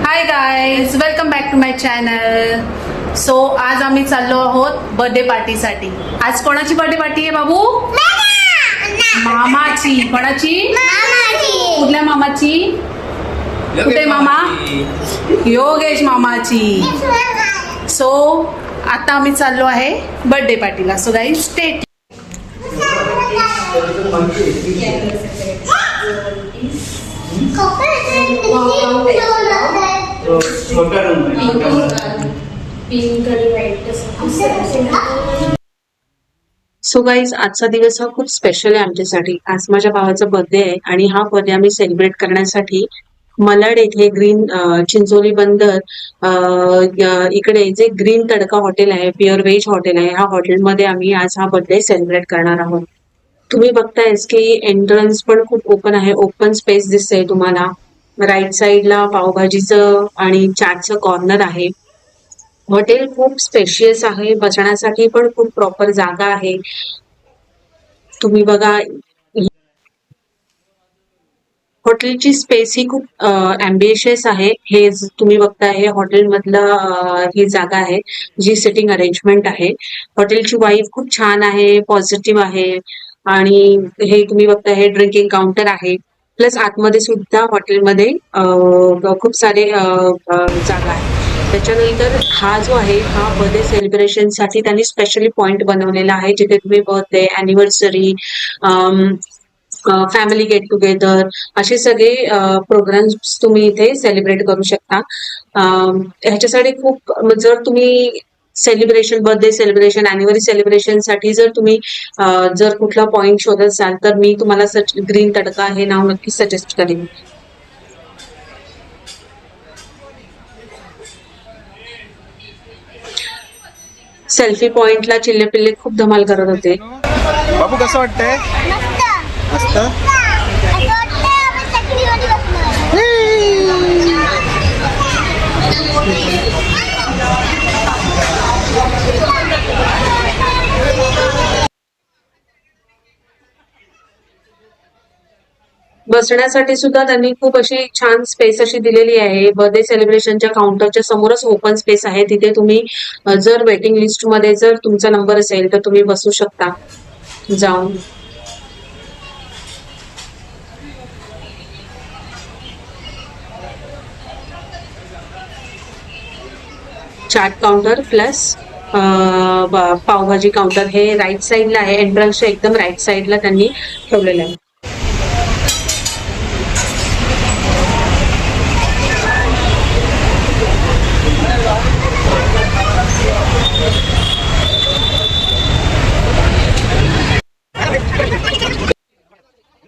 High guys, welcome back to my channel. So आज आम्ही चाललो आहोत बर्थडे पार्टीसाठी. आज कोणाची बर्थडे पार्टी आहे बाबू? मामाची. कोणाची? कुठल्या मामाची? कुठे मामा? योगेश मामाची. सो आता आम्ही चाललो आहे बर्थडे पार्टीला. So guys stay. So guys, आजचा दिवस हा खूप स्पेशल आहे आमच्यासाठी. आज माझ्या भावाचा बर्थडे आहे आणि हा बर्थडे आम्ही सेलिब्रेट करण्यासाठी मलाड येथे ग्रीन चिंचोली बंदर इकडे जे ग्रीन तडका हॉटेल आहे, प्युअर व्हेज हॉटेल आहे, ह्या हॉटेलमध्ये आम्ही आज हा बर्थडे सेलिब्रेट करणार आहोत. तुम्ही बघतायच की एंट्रन्स पण खूप ओपन आहे, ओपन स्पेस दिसतंय तुम्हाला. राईट साईडला पावभाजीचं आणि चाटचं कॉर्नर आहे. हॉटेल खूप स्पेशियस आहे, बसण्यासाठी पण खूप प्रॉपर जागा आहे. तुम्ही बघा, हॉटेलची स्पेस ही खूप अँबिशियस आहे. हे तुम्ही बघताय, हे हॉटेल मधलं ही जागा आहे जी सिटिंग अरेंजमेंट आहे. हॉटेलची वाईब खूप छान आहे, पॉझिटिव्ह आहे. आणि हे तुम्ही बघताय, हे ड्रिंकिंग काउंटर आहे. प्लस आतमध्ये सुद्धा हॉटेलमध्ये खूप सारे जागा आहे. त्याच्यानंतर हा जो आहे, हा बर्थडे सेलिब्रेशन साठी त्यांनी स्पेशली पॉइंट बनवलेला आहे, जिथे तुम्ही birthday, anniversary, family get together असे सगळे प्रोग्राम्स तुम्ही इथे सेलिब्रेट करू शकता. ह्याच्यासाठी खूप, जर तुम्ही celebration, birthday celebration, anniversary celebration साठी जर तुम्ही जर कुठला पॉइंट शोधत असाल तर मी तुम्हाला ग्रीन तडका हे नाव नक्की सजेस्ट करेन. सेल्फी पॉइंटला चिल्ले पिल्ले खूप धमाल करत होते. बाबू कसं वाटतंय? मस्त. बसण्यासाठी सुद्धा त्यांनी खूप अशी छान स्पेस अशी दिलेली आहे. बर्थडे सेलिब्रेशनच्या काउंटरच्या समोरच ओपन स्पेस आहे. तिथे तुम्ही जर वेटिंग लिस्ट मध्ये जर तुमचा नंबर असेल तर तुम्ही बसू शकता जाऊन. Chaat counter plus pav bhaji counter हे राईट साईडला आहे. एंट्रन्सच्या एकदम राईट साईडला त्यांनी ठेवलेलं आहे.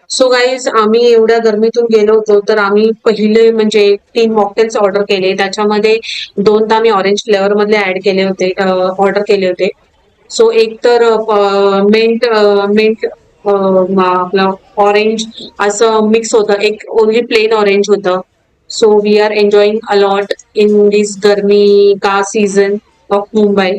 सो गाईज, आम्ही एवढ्या गरमीतून गेलो होतो तर आम्ही पहिले म्हणजे 3 मॉकटेल्स ऑर्डर केले. त्याच्यामध्ये 2 तर आम्ही ऑरेंज फ्लेवर मधले ऑर्डर केले होते. सो एक तर मिंट मिंट आपलं ऑरेंज असं मिक्स होतं, एक ओनली प्लेन ऑरेंज होतं. So we are enjoying a lot in this गर्मी का सीझन ऑफ मुंबई.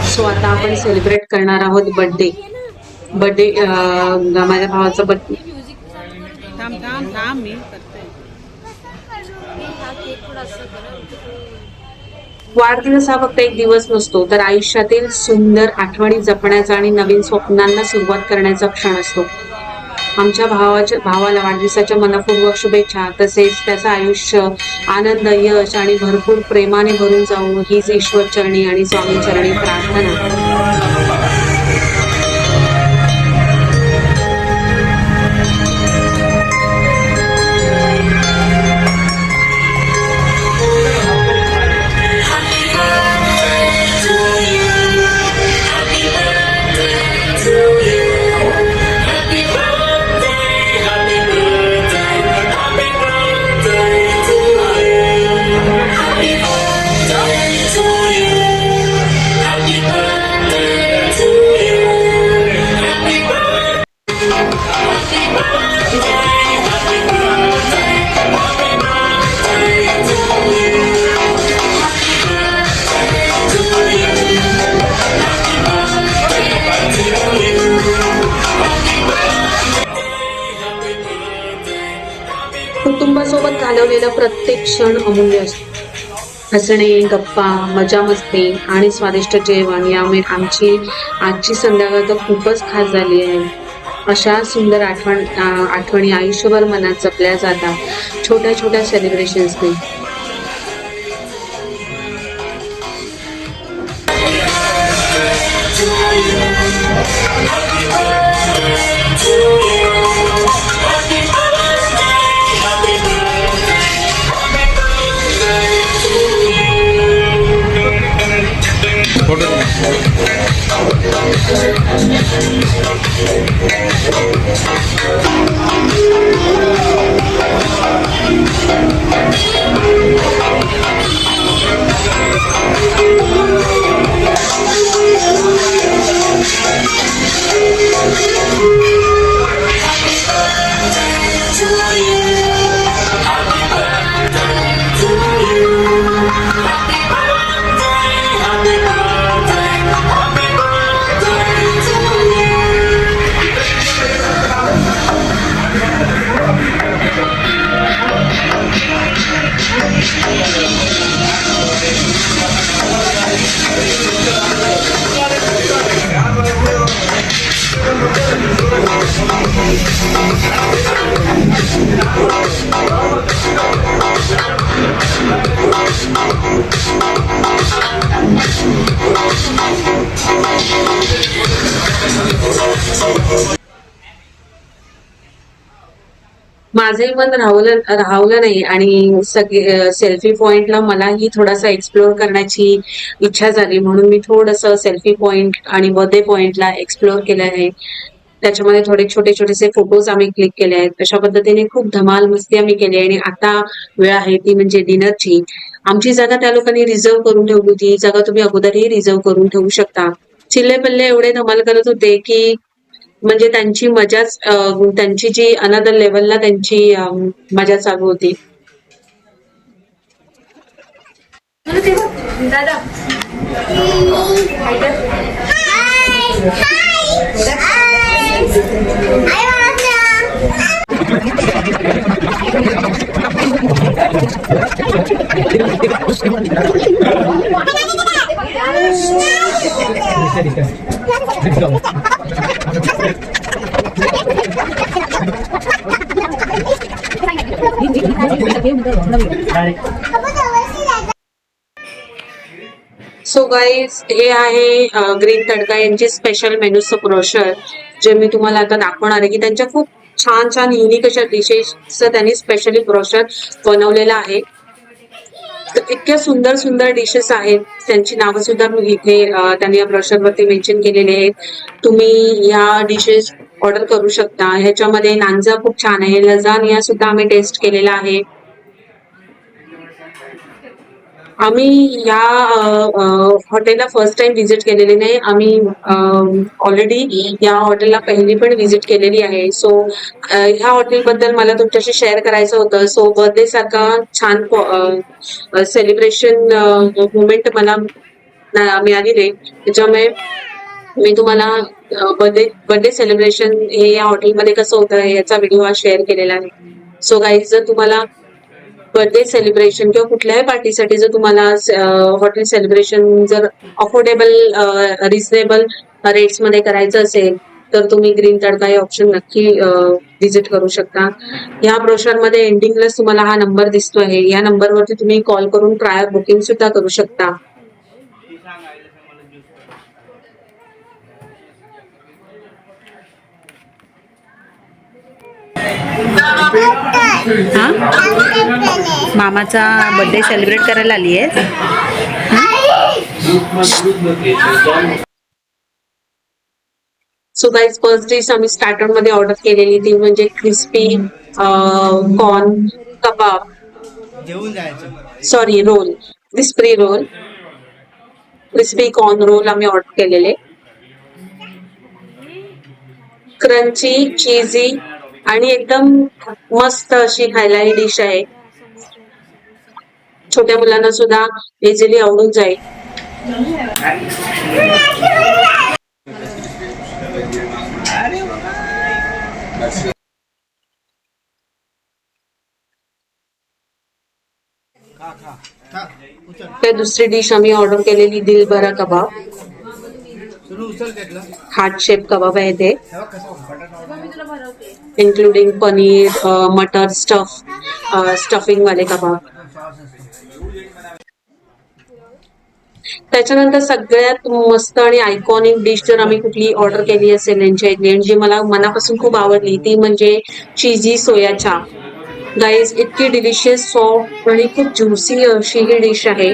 सो आता आपण सेलिब्रेट करणार आहोत बर्थडे. माझ्या भावाचा बर्थडे. वाढदिवस हा फक्त एक दिवस नसतो, तर आयुष्यातील सुंदर आठवणी जपण्याचा आणि नवीन स्वप्नांना सुरुवात करण्याचा क्षण असतो. आमच्या भावाला वाढदिवसाच्या मनपूर्वक शुभेच्छा. तसेच त्याचं आयुष्य आनंद, यश आणि भरपूर प्रेमाने भरून जाऊ हीच ईश्वर चरणी आणि स्वामी चरणी प्रार्थना. Happy birthday. कुटुंबासोबत घालवलेला प्रत्येक क्षण अमूल्य असतो. हसणे, गप्पा, मजा मस्ती आणि स्वादिष्ट जेवण यामुळे आमची आजची संध्याकाळ तर खूपच खास झाली आहे. अशा सुंदर आठवणी आयुष्यभर मनात जपल्या जातात छोट्या छोट्या सेलिब्रेशन्सने. फोटो माझंही मन राहवलं नाही आणि सगळे सेल्फी पॉइंटला मलाही थोडासा एक्सप्लोअर करण्याची इच्छा झाली, म्हणून मी थोडंसं सेल्फी पॉइंट आणि बर्थडे पॉइंटला एक्सप्लोअर केलं आहे. त्याच्यामध्ये थोडे छोटे छोटेसे फोटोज आम्ही क्लिक केले आहेत. अशा पद्धतीने खूप धमाल मस्ती आम्ही केली आणि आता वेळ आहे ती म्हणजे डिनरची. आमची जागा त्या लोकांनी रिझर्व्ह करून ठेवली होती. ही जागा तुम्ही अगोदरही रिझर्व्ह करून ठेवू शकता. चिल्ले पल्ले एवढे धमाल करत होते की म्हणजे त्यांची मजाच त्यांची जी अनदर लेवलला त्यांची मजा चालू होती. दादा सो गाईज, हे आहे ग्रीन तडका यांचे स्पेशल मेन्यूचं ब्रोशर, जे मी तुम्हाला आता दाखवणार आहे की त्यांच्या खूप छान छान युनिक अशा डिशेसचं त्यांनी स्पेशली ब्रोशर बनवलेलं आहे. तर इतक्या सुंदर सुंदर डिशेस आहेत, त्यांची नावं सुद्धा मी इथे त्यांनी या ब्रोशरवरती मेन्शन केलेली आहेत. तुम्ही या डिशेस ऑर्डर करू शकता. ह्याच्यामध्ये नांजा खूप छान आहे, लजानिया सुद्धा आम्ही टेस्ट केलेला आहे. आम्ही या हॉटेलला फर्स्ट टाइम व्हिजिट केलेली नाही, आम्ही ऑलरेडी या हॉटेलला पहिली पण व्हिजिट केलेली आहे. सो ह्या हॉटेलबद्दल मला तुमच्याशी शेअर करायचं होतं. सो बर्थडे सारखा छान सेलिब्रेशन मुवमेंट मला मिळालेली आहे, त्याच्यामुळे मी तुम्हाला बर्थडे सेलिब्रेशन हे या हॉटेलमध्ये कसं होतं याचा व्हिडिओ हा शेअर केलेला आहे. सो गाईज, जर तुम्हाला बर्थडे सेलिब्रेशन किंवा कुठल्याही पार्टीसाठी जर तुम्हाला हॉटेल सेलिब्रेशन जर अफोर्डेबल रिझनेबल रेट्स मध्ये करायचं असेल तर तुम्ही ग्रीन तडका हे ऑप्शन नक्की व्हिजिट करू शकता. या ब्रोशर मध्ये एंडिंगलाच तुम्हाला हा नंबर दिसतो आहे, या नंबरवरती तुम्ही कॉल करून प्रायर बुकिंग सुद्धा करू शकता. मामाचा बर्थडे सेलिब्रेट करायला आली आहे. सो गाईज, फर्स्ट डिश आम्ही स्टार्टर मध्ये ऑर्डर केलेली ती म्हणजे crispy corn kebab, sorry roll, crispy roll, crispy corn roll आम्ही ऑर्डर केलेले. क्रंची, चीजी आणि एकदम मस्त अशी खायला ही डिश आहे. छोट्या मुलांना सुद्धा इझिली आवडून जाईल. तर दुसरी डिश आम्ही ऑर्डर केलेली दिलबरा कबाब. हार्ट शेप कबाब आहे ते, इन्क्लुडिंग पनीर, मटर स्टफिंग वाले कबाब. त्याच्यानंतर सगळ्यात मस्त आणि आयकॉनिक डिश जर आम्ही कुठली ऑर्डर केली असेल यांच्या इथली आणि जी मला मनापासून खूप आवडली ती म्हणजे चीजी सोया चाप. गाईज इतकी डिलिशियस, सॉफ्ट आणि खूप ज्युसी अशी ही डिश आहे.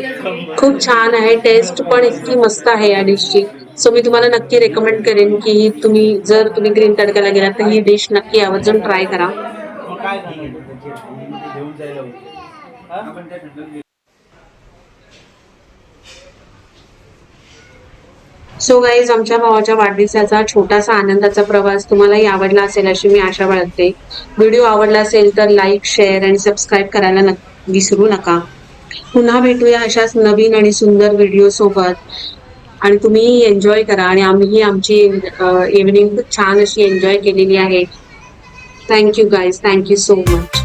खूप छान आहे, टेस्ट पण इतकी मस्त आहे या डिशची. सो मी तुम्हाला नक्की रेकमेंड करेन की जर तुम्ही ग्रीन तडक्याला गेलात तर ही डिश नक्की आवर्जून ट्राय करा. सो गाईज आमच्या भावाच्या वाढदिवसाचा छोटासा आनंदाचा प्रवास तुम्हालाही आवडला असेल अशी मी आशा बाळगते. व्हिडिओ आवडला असेल तर लाईक, शेअर आणि सबस्क्राईब करायला विसरू नका. पुन्हा भेटूया अशाच नवीन आणि सुंदर व्हिडिओ सोबत. आणि तुम्ही एन्जॉय करा आणि आम्हीही आमची इव्हनिंग खूप छान अशी एन्जॉय केलेली आहे. Thank you guys, thank you so much.